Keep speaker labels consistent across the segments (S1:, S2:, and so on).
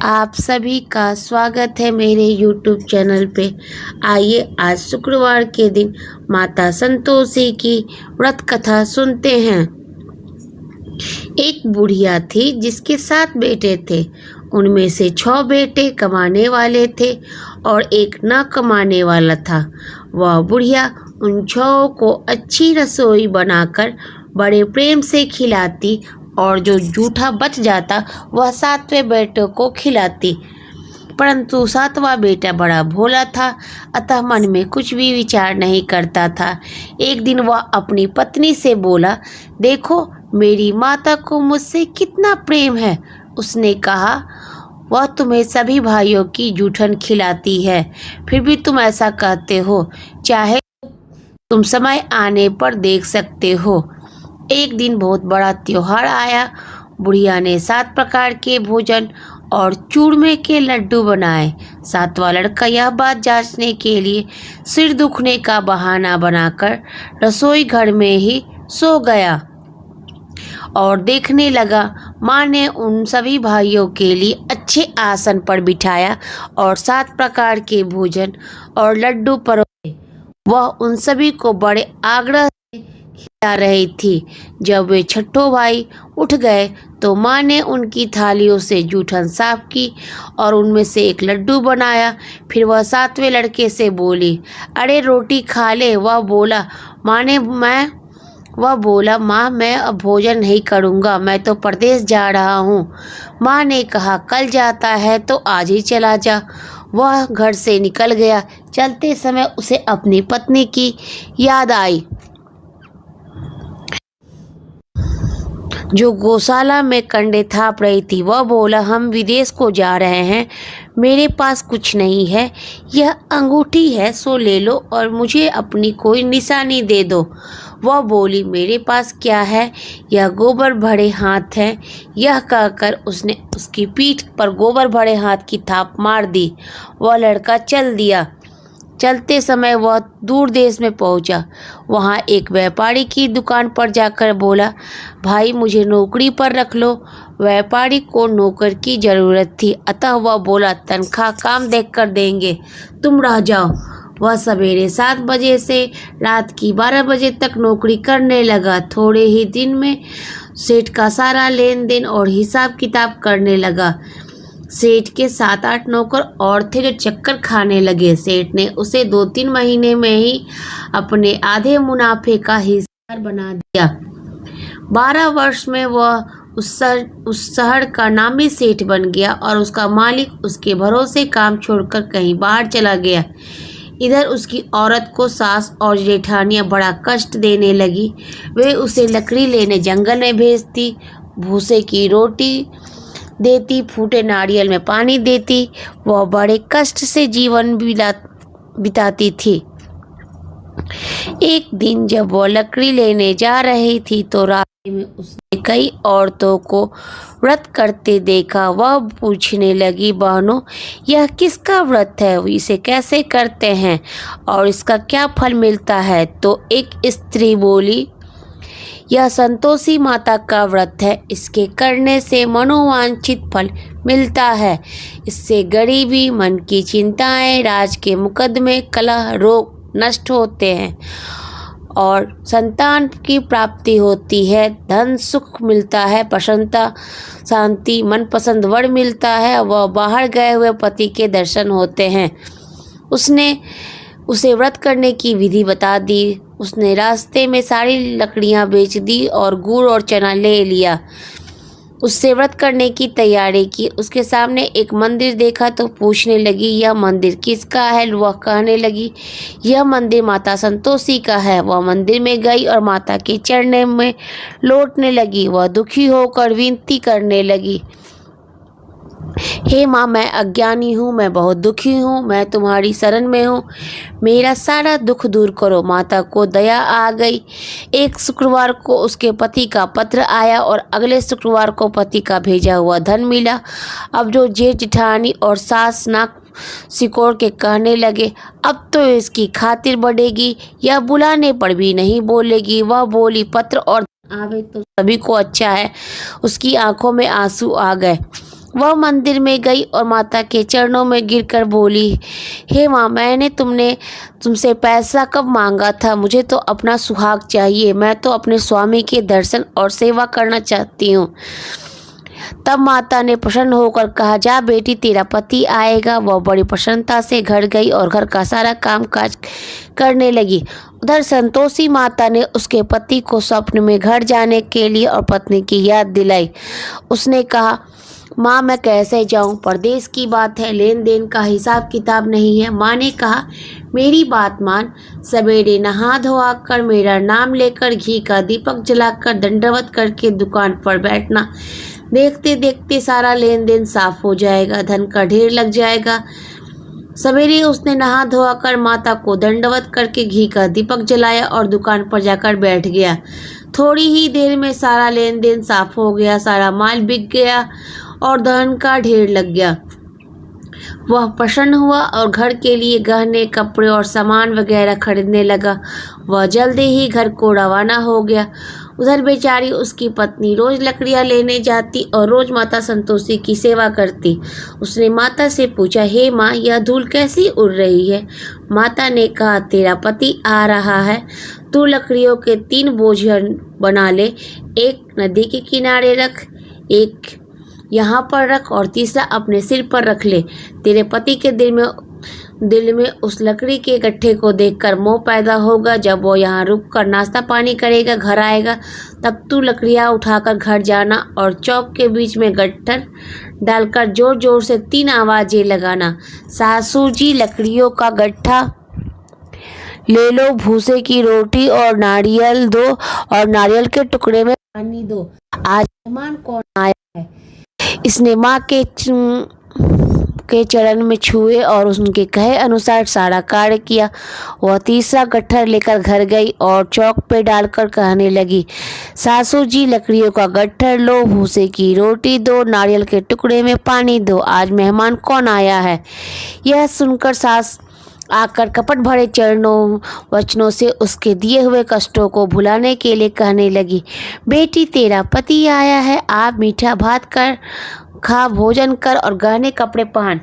S1: आप सभी का स्वागत है मेरे YouTube चैनल पे। आइए आज शुक्रवार के दिन माता संतोषी की व्रत कथा सुनते हैं। एक बुढ़िया थी जिसके 7 बेटे थे। उनमें से 6 बेटे कमाने वाले थे और एक न कमाने वाला था। वह बुढ़िया उन 6 को अच्छी रसोई बनाकर बड़े प्रेम से खिलाती और जो जूठा बच जाता वह 7वें बेटे को खिलाती। परंतु 7वां बेटा बड़ा भोला था, अतः मन में कुछ भी विचार नहीं करता था। एक दिन वह अपनी पत्नी से बोला, देखो मेरी माता को मुझसे कितना प्रेम है। उसने कहा, वह तुम्हें सभी भाइयों की जूठन खिलाती है, फिर भी तुम ऐसा कहते हो। चाहे तुम समय आने पर देख सकते हो। एक दिन बहुत बड़ा त्योहार आया। बुढ़िया ने 7 प्रकार के भोजन और चूरमे के लड्डू बनाए। 7वां लड़का यह बात जांचने के लिए सिर दुखने का बहाना बनाकर रसोई घर में ही सो गया और देखने लगा। माँ ने उन सभी भाइयों के लिए अच्छे आसन पर बिठाया और 7 प्रकार के भोजन और लड्डू परोसे। वह उन सभी को बड़े आग्रह खिला रही थी। जब वे छठों भाई उठ गए तो माँ ने उनकी थालियों से जूठन साफ की और उनमें से एक लड्डू बनाया। फिर वह 7वें लड़के से बोली, अरे रोटी खा ले। वह बोला, माँ मैं अब भोजन नहीं करूँगा, मैं तो परदेश जा रहा हूँ। माँ ने कहा, कल जाता है तो आज ही चला जा। वह घर से निकल गया। चलते समय उसे अपनी पत्नी की याद आई जो गौशाला में कंडे थाप रही थी। वह बोला, हम विदेश को जा रहे हैं, मेरे पास कुछ नहीं है। यह अंगूठी है, सो ले लो और मुझे अपनी कोई निशानी दे दो। वह बोली, मेरे पास क्या है, यह गोबर भरे हाथ है। यह कहकर उसने उसकी पीठ पर गोबर भरे हाथ की थाप मार दी। वह लड़का चल दिया। चलते समय वह दूर देश में पहुंचा। वहां एक व्यापारी की दुकान पर जाकर बोला, भाई मुझे नौकरी पर रख लो। व्यापारी को नौकर की ज़रूरत थी, अतः वह बोला, तनख्वाह काम देखकर देंगे, तुम रह जाओ। वह सवेरे 7 बजे से रात की 12 बजे तक नौकरी करने लगा। थोड़े ही दिन में सेठ का सारा लेन देन और हिसाब किताब करने लगा। सेठ के 7-8 नौकर और थे जो चक्कर खाने लगे। सेठ ने उसे 2-3 महीने में ही अपने आधे मुनाफे का हिस्सेदार बना दिया। 12 वर्ष में वह उस शहर का नामी सेठ बन गया और उसका मालिक उसके भरोसे काम छोड़कर कहीं बाहर चला गया। इधर उसकी औरत को सास और जेठानियां बड़ा कष्ट देने लगी। वे उसे लकड़ी लेने जंगल में भेजती, भूसे की रोटी देती, फूटे नारियल में पानी देती। वह बड़े कष्ट से जीवन बिताती थी। एक दिन जब वह लकड़ी लेने जा रही थी तो रास्ते में उसने कई औरतों को व्रत करते देखा। वह पूछने लगी, बहनों यह किसका व्रत है, इसे कैसे करते हैं और इसका क्या फल मिलता है? तो एक स्त्री बोली, यह संतोषी माता का व्रत है, इसके करने से मनोवांछित फल मिलता है। इससे गरीबी, मन की चिंताएं, राज के मुकदमे, कलह, रोग नष्ट होते हैं और संतान की प्राप्ति होती है। धन सुख मिलता है, प्रसन्नता, शांति, मनपसंद वर मिलता है। वह बाहर गए हुए पति के दर्शन होते हैं। उसने उसे व्रत करने की विधि बता दी। उसने रास्ते में सारी लकड़ियां बेच दी और गुड़ और चना ले लिया। उससे व्रत करने की तैयारी की। उसके सामने एक मंदिर देखा तो पूछने लगी, यह मंदिर किसका है? वह कहने लगी, यह मंदिर माता संतोषी का है। वह मंदिर में गई और माता के चरणों में लौटने लगी। वह दुखी होकर विनती करने लगी, हे माँ, मैं अज्ञानी हूँ, मैं बहुत दुखी हूँ, मैं तुम्हारी शरण में हूँ, मेरा सारा दुख दूर करो। माता को दया आ गई। एक शुक्रवार को उसके पति का पत्र आया और अगले शुक्रवार को पति का भेजा हुआ धन मिला। अब जो जेठ जेठानी और सास नाक सिकोड़ के कहने लगे, अब तो इसकी खातिर बढ़ेगी, यह बुलाने पर भी नहीं बोलेगी। वह बोली, पत्र और आवे तो सभी को अच्छा है। उसकी आंखों में आंसू आ गए। वह मंदिर में गई और माता के चरणों में गिरकर बोली, हे माँ, मैंने तुमसे पैसा कब मांगा था? मुझे तो अपना सुहाग चाहिए। मैं तो अपने स्वामी के दर्शन और सेवा करना चाहती हूँ। तब माता ने प्रसन्न होकर कहा, जा बेटी, तेरा पति आएगा। वह बड़ी प्रसन्नता से घर गई और घर का सारा काम काज करने लगी। उधर संतोषी माता ने उसके पति को स्वप्न में घर जाने के लिए और पत्नी की याद दिलाई। उसने कहा, माँ, मैं कैसे जाऊँ? परदेश की बात है, लेन देन का हिसाब किताब नहीं है। माँ ने कहा, मेरी बात मान। सवेरे नहा धोआ कर मेरा नाम लेकर घी का दीपक जलाकर दंडवत करके दुकान पर बैठना। देखते देखते सारा लेन देन साफ हो जाएगा, धन का ढेर लग जाएगा। सवेरे उसने नहा धोआ कर माता को दंडवत करके घी का दीपक जलाया और दुकान पर जाकर बैठ गया। थोड़ी ही देर में सारा लेन देन साफ हो गया, सारा माल बिक गया और धन का ढेर लग गया। वह प्रसन्न हुआ और घर के लिए गहने, कपड़े और सामान वगैरह खरीदने लगा। वह जल्दी ही घर को रवाना हो गया। उधर बेचारी उसकी पत्नी रोज लकड़ियां लेने जाती और रोज माता संतोषी की सेवा करती। उसने माता से पूछा, हे माँ, यह धूल कैसी उड़ रही है? माता ने कहा, तेरा पति आ रहा है। तू लकड़ियों के 3 बोझ बना ले। एक नदी के किनारे रख, एक यहाँ पर रख और तीसरा अपने सिर पर रख ले। तेरे पति के दिल में उस लकड़ी के गट्ठे को देखकर मोह पैदा होगा। जब वो यहाँ रुक कर नाश्ता पानी करेगा, घर आएगा, तब तू लकड़ियाँ उठाकर घर जाना और चौक के बीच में गट्ठर डालकर जोर जोर से 3 आवाजें लगाना। सासू जी, लकड़ियों का गट्ठा ले लो, भूसे की रोटी और नारियल दो और नारियल के टुकड़े में पानी दो। आज मेहमान कौन आया है? इसने माँ के चरण में छुए और उनके कहे अनुसार सारा कार्य किया। वह तीसरा गट्ठर लेकर घर गई और चौक पे डालकर कहने लगी, सासू जी, लकड़ियों का गट्ठर लो, भूसे की रोटी दो, नारियल के टुकड़े में पानी दो। आज मेहमान कौन आया है? यह सुनकर सास आकर कपट भरे वचनों से उसके दिए हुए कष्टों को भुलाने के लिए कहने लगी, बेटी, तेरा पति आया है। आप मीठा भात खा, भोजन कर और गहने कपड़े पहन।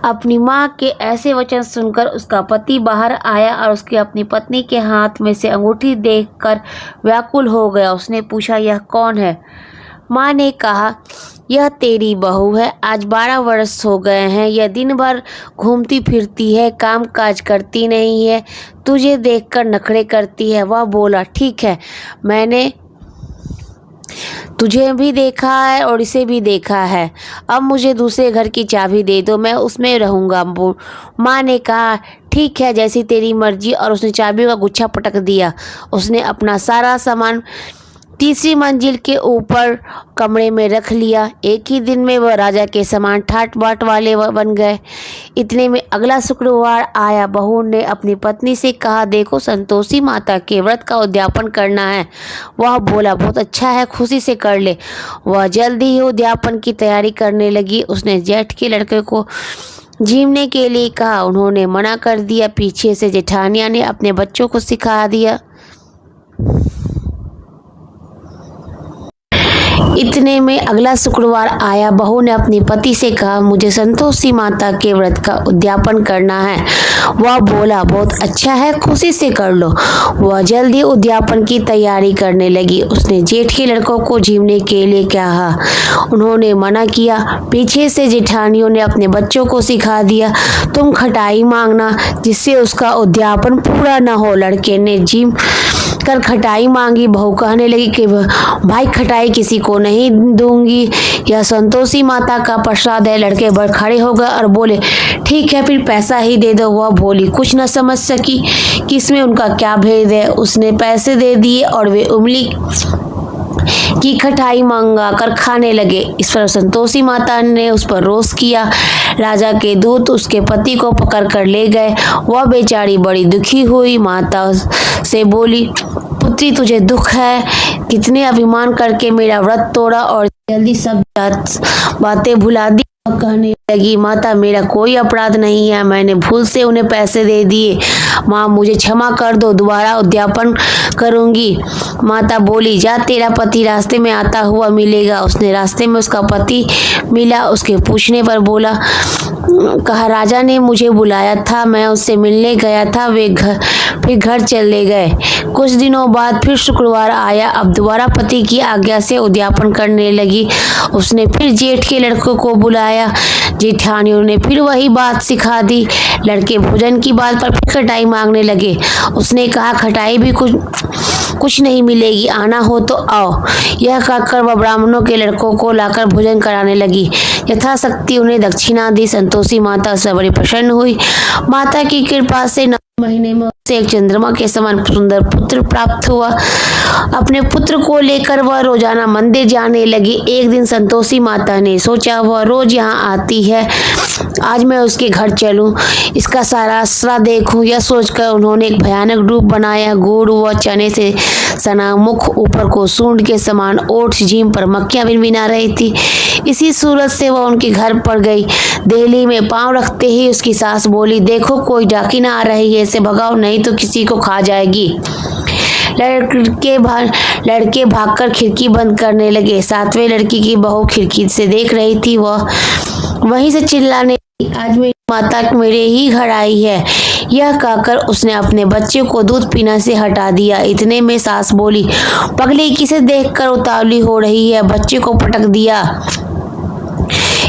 S1: अपनी माँ के ऐसे वचन सुनकर उसका पति बाहर आया और उसकी अपनी पत्नी के हाथ में से अंगूठी देखकर व्याकुल हो गया। उसने पूछा, यह कौन है? माँ ने कहा, यह तेरी बहू है। आज 12 वर्ष हो गए हैं। यह दिन भर घूमती फिरती है, काम काज करती नहीं है, तुझे देखकर नखरे करती है। वह बोला, ठीक है, मैंने तुझे भी देखा है और इसे भी देखा है। अब मुझे दूसरे घर की चाबी दे दो, मैं उसमें रहूँगा। माँ ने कहा, ठीक है, जैसी तेरी मर्जी। और उसने चाबी का गुच्छा पटक दिया। उसने अपना सारा सामान तीसरी मंजिल के ऊपर कमरे में रख लिया। एक ही दिन में वह राजा के समान ठाट बाट वाले बन गए। इतने में अगला शुक्रवार आया। बहू ने अपनी पत्नी से कहा, देखो, संतोषी माता के व्रत का उद्यापन करना है। वह बोला, बहुत अच्छा है, खुशी से कर ले। वह जल्दी ही उद्यापन की तैयारी करने लगी। उसने जेठ के लड़के को झीमने के लिए कहा, उन्होंने मना कर दिया। पीछे से जेठानिया ने अपने बच्चों को सिखा दिया। इतने में अगला शुक्रवार आया। बहू ने अपने पति से कहा, मुझे संतोषी माता के व्रत का उद्यापन करना है। वह बोला, बहुत अच्छा है, खुशी से कर लो। वह जल्दी उद्यापन की तैयारी करने लगी। उसने जेठ के लड़कों को झीमने के लिए कहा, उन्होंने मना किया। पीछे से जेठानियों ने अपने बच्चों को सिखा दिया, तुम खटाई मांगना जिससे उसका उद्यापन पूरा न हो। लड़के ने झीम कर खटाई मांगी। बहू कहने लगी कि भाई, खटाई किसी को नहीं दूंगी, यह संतोषी माता का प्रसाद है। लड़के बढ़ खड़े हो गए और बोले, ठीक है, फिर पैसा ही दे दो। वह बोली, कुछ न समझ सकी कि इसमें उनका क्या भेद है। उसने पैसे दे दिए और वे उंगली की खटाई मंगा कर खाने लगे। इस पर संतोषी माता ने उस पर रोष किया। राजा के दूत उसके पति को पकड़ कर ले गए। वह बेचारी बड़ी दुखी हुई। माता से बोली, पुत्री, तुझे दुख है? कितने अभिमान करके मेरा व्रत तोड़ा और जल्दी सब बातें भुला दी। कहने लगी, माता मेरा कोई अपराध नहीं है, मैंने भूल से उन्हें पैसे दे दिए। माँ मुझे क्षमा कर दो, दोबारा उद्यापन करूंगी। माता बोली, जा तेरा पति रास्ते में आता हुआ मिलेगा। उसने रास्ते में उसका पति मिला। उसके पूछने पर कहा राजा ने मुझे बुलाया था, मैं उससे मिलने गया था। वे फिर घर चले गए। कुछ दिनों बाद फिर शुक्रवार आया। अब दोबारा पति की आज्ञा से उद्यापन करने लगी। उसने फिर जेठ के लड़कों को बुलाया। जेठानियों ने फिर वही बात सिखा दी। लड़के भोजन की बात पर फिर खटाई मांगने लगे। उसने कहा खटाई भी कुछ नहीं मिलेगी, आना हो तो आओ। यह कहकर वह ब्राह्मणों के लड़कों को लाकर भोजन कराने लगी। यथाशक्ति उन्हें दक्षिणा दी। संतोषी माता से बड़ी प्रसन्न हुई। माता की कृपा से 9 महीने में उसे एक चंद्रमा के समान सुंदर पुत्र प्राप्त हुआ। अपने पुत्र को लेकर वह रोजाना मंदिर जाने लगी। एक दिन संतोषी माता ने सोचा वह रोज यहाँ आती है, आज मैं उसके घर चलूं, इसका सारा आसरा देखूं। यह सोचकर उन्होंने एक भयानक रूप बनाया। गुड़ व चने से सना मुख, ऊपर को सूंड के समान ओठ, झीम पर मक्खियां भिनभिना रही थी। इसी सूरत से वह उनके घर पर गई। देहली में पांव रखते ही उसकी सास बोली, देखो कोई डाकिन आ रही है, इसे भगाओ नहीं तो किसी को खा जाएगी। लड़के भागकर खिड़की बंद करने लगे। 7वें लड़की की बहू खिड़की से देख रही थी। वह वहीं से चिल्लाने, आज मेरी माता मेरे ही घर आई है। यह कहकर उसने अपने बच्चे को दूध पीना से हटा दिया। इतने में सास बोली, पगली किसे देखकर उतावली हो रही है, बच्चे को पटक दिया।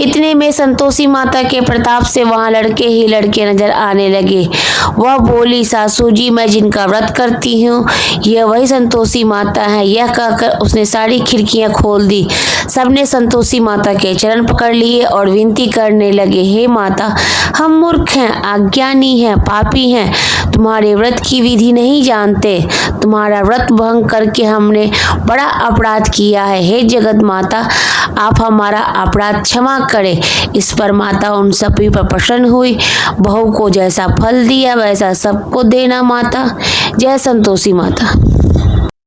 S1: इतने में संतोषी माता के प्रताप से वहां लड़के ही लड़के नजर आने लगे। वह बोली, सासू जी मैं जिनका व्रत करती हूँ यह वही संतोषी माता है। यह कहकर उसने सारी खिड़कियां खोल दी। सबने संतोषी माता के चरण पकड़ लिए और विनती करने लगे, हे माता हम मूर्ख हैं, अज्ञानी हैं, पापी हैं, तुम्हारे व्रत की विधि नहीं जानते। तुम्हारा व्रत भंग करके हमने बड़ा अपराध किया है। हे जगत माता आप हमारा अपराध क्षमा करें। इस पर माता उन सभी पर प्रसन्न हुई। बहू को जैसा फल दिया वैसा सबको देना माता। जय संतोषी माता।